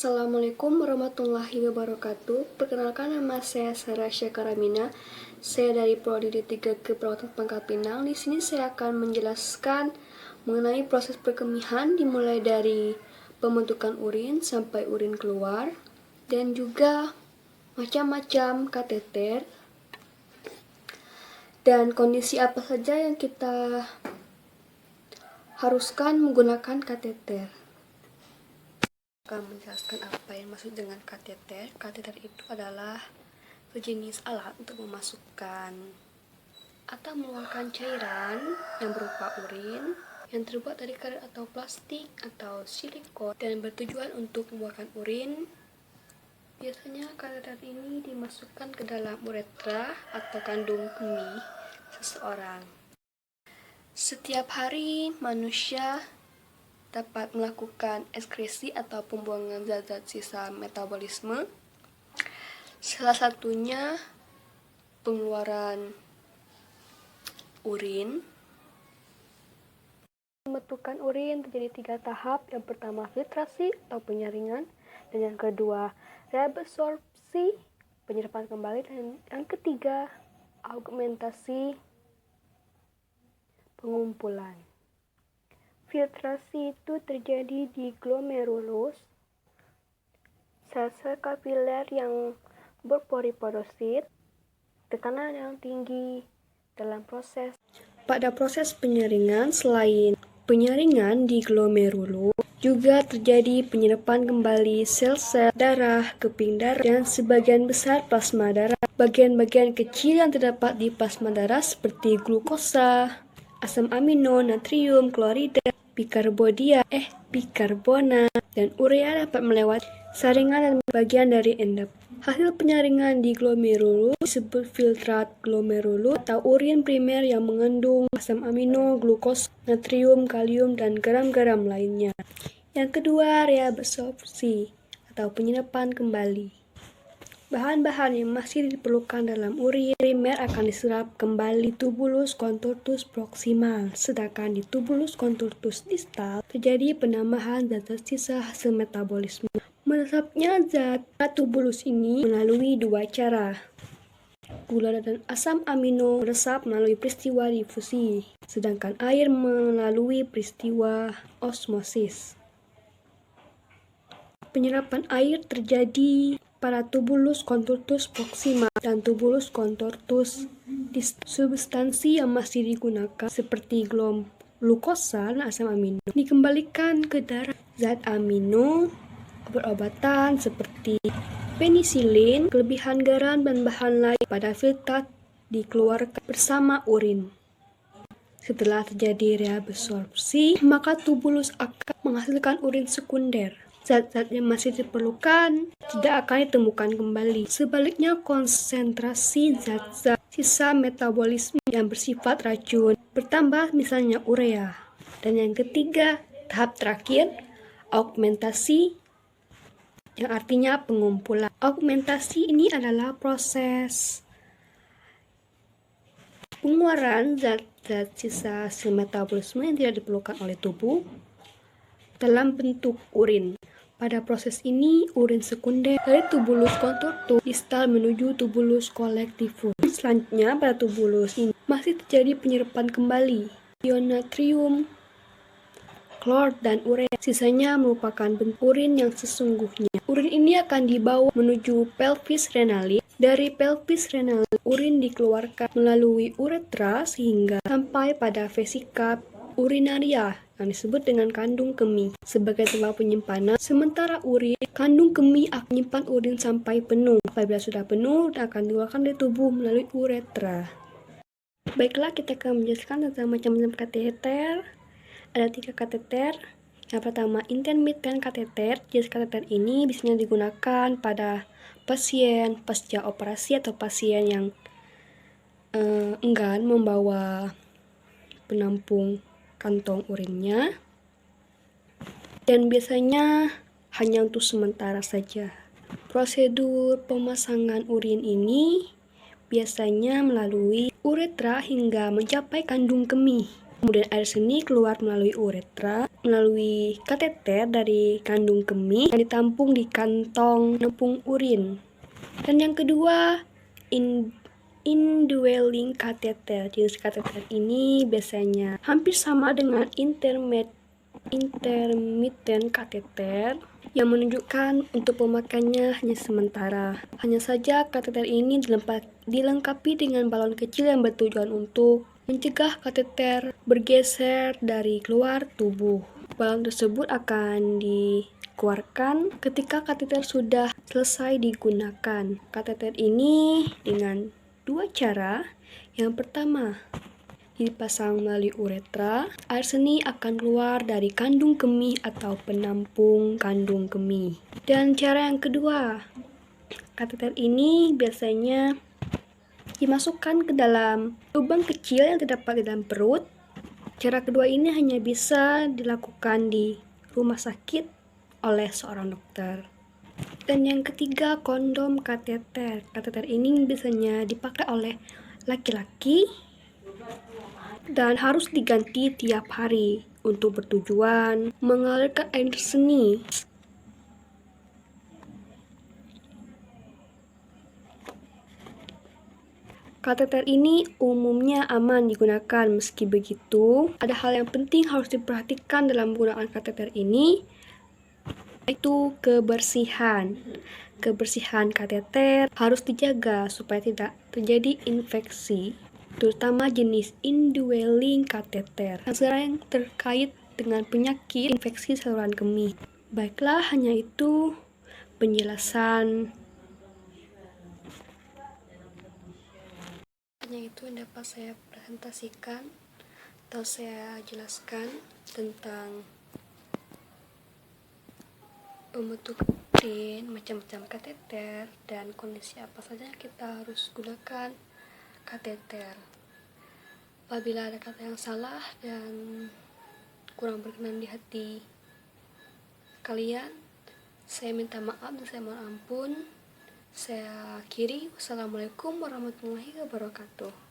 Assalamualaikum warahmatullahi wabarakatuh. Perkenalkan, nama saya Sarah Syakaramina. Saya dari Prodi D3 Keperawatan Pangkal Pinang. Di sini saya akan menjelaskan mengenai proses perkemihan dimulai dari pembentukan urin sampai urin keluar, dan juga macam-macam kateter dan kondisi apa saja yang kita haruskan menggunakan kateter. Akan menjelaskan apa yang maksud dengan kateter. Kateter itu adalah sejenis alat untuk memasukkan atau mengeluarkan cairan yang berupa urin yang terbuat dari karet atau plastik atau silikon dan bertujuan untuk membuahkan urin. Biasanya kateter ini dimasukkan ke dalam uretra atau kandung kemih seseorang. Setiap hari manusia dapat melakukan ekskresi atau pembuangan zat-zat sisa metabolisme. Salah satunya pengeluaran urin. Pembentukan urin terjadi 3 tahap. Yang pertama filtrasi atau penyaringan, dan yang kedua reabsorpsi, penyerapan kembali, dan yang ketiga augmentasi, pengumpulan. Filtrasi itu terjadi di glomerulus, sel-sel kapiler yang berpori-porosit, tekanan yang tinggi dalam proses. Pada proses penyaringan, selain penyaringan di glomerulus, juga terjadi penyerapan kembali sel-sel darah, keping darah, dan sebagian besar plasma darah. Bagian-bagian kecil yang terdapat di plasma darah seperti glukosa, asam amino, natrium, klorida, bikarbonat, dan urea dapat melewati saringan dan bagian dari endop. Hasil penyaringan di glomerulus disebut filtrat glomerulus atau urin primer yang mengandung asam amino, glukosa, natrium, kalium, dan garam-garam lainnya. Yang kedua, reabsorpsi atau penyerapan kembali. Bahan-bahan yang masih diperlukan dalam urin primer akan diserap kembali tubulus contortus proximal, sedangkan di tubulus contortus distal terjadi penambahan zat-zat sisa hasil metabolisme. Meresapnya zat tubulus ini melalui 2 cara. Gula dan asam amino meresap melalui peristiwa difusi, sedangkan air melalui peristiwa osmosis. Penyerapan air terjadi pada tubulus contortus proximal dan tubulus contortus distal. Substansi yang masih digunakan seperti glukosa dan asam amino dikembalikan ke darah. Zat amino, obat-obatan seperti penisilin, kelebihan garam, dan bahan lain pada filtrat dikeluarkan bersama urin. Setelah terjadi reabsorpsi, maka tubulus akan menghasilkan urin sekunder. Zat-zat yang masih diperlukan tidak akan ditemukan kembali. Sebaliknya, konsentrasi zat-zat sisa metabolisme yang bersifat racun bertambah, misalnya urea. Dan yang ketiga, tahap terakhir, augmentasi, yang artinya pengumpulan. Augmentasi ini adalah proses pengeluaran zat-zat sisa hasil metabolisme yang tidak diperlukan oleh tubuh dalam bentuk urin. Pada proses ini, urin sekunder dari tubulus contortus distal menuju tubulus collectifus. Selanjutnya, pada tubulus ini masih terjadi penyerapan kembali ion natrium, klor, dan urea. Sisanya merupakan bentuk urin yang sesungguhnya. Urin ini akan dibawa menuju pelvis renalis. Dari pelvis renalis, urin dikeluarkan melalui uretra sehingga sampai pada vesika urinaria yang disebut dengan kandung kemih sebagai tempat penyimpanan. Sementara urin, kandung kemih akan menyimpan urin sampai penuh. Apabila sudah penuh, akan dikeluarkan dari tubuh melalui uretra. Baiklah, kita akan menjelaskan tentang macam-macam kateter. Ada 3 kateter. Yang pertama, intermittent kateter. Jenis kateter ini biasanya digunakan pada pasien pasca operasi atau pasien yang enggan membawa penampung kantong urinnya, dan biasanya hanya untuk sementara saja. Prosedur pemasangan urin ini biasanya melalui uretra hingga mencapai kandung kemih. Kemudian air seni keluar melalui uretra, melalui kateter dari kandung kemih yang ditampung di kantong penampung urin. Dan yang kedua, indwelling kateter. Jenis kateter ini biasanya hampir sama dengan intermittent kateter yang menunjukkan untuk pemakaiannya hanya sementara. Hanya saja kateter ini dilengkapi dengan balon kecil yang bertujuan untuk mencegah kateter bergeser dari keluar tubuh. Balon tersebut akan dikeluarkan ketika kateter sudah selesai digunakan. Kateter ini dengan dua cara. Yang pertama, dipasang melalui uretra, air seni akan keluar dari kandung kemih atau penampung kandung kemih. Dan cara yang kedua, kateter ini biasanya dimasukkan ke dalam lubang kecil yang terdapat di dalam perut. Cara kedua ini hanya bisa dilakukan di rumah sakit oleh seorang dokter. Dan yang ketiga, kondom kateter. Kateter ini biasanya dipakai oleh laki-laki dan harus diganti tiap hari untuk bertujuan mengalirkan air seni. Kateter ini umumnya aman digunakan. Meski begitu, ada hal yang penting harus diperhatikan dalam penggunaan kateter ini, yaitu kebersihan. Kebersihan kateter harus dijaga supaya tidak terjadi infeksi, terutama jenis indwelling kateter yang sering terkait dengan penyakit infeksi saluran kemih. Baiklah, hanya itu penjelasan. Hanya itu yang dapat saya presentasikan atau saya jelaskan tentang pembentuk urin, macam-macam kateter, dan kondisi apa saja kita harus gunakan kateter. Apabila ada kata yang salah dan kurang berkenan di hati kalian, saya minta maaf dan saya mohon ampun. Saya akhiri. Wassalamualaikum warahmatullahi wabarakatuh.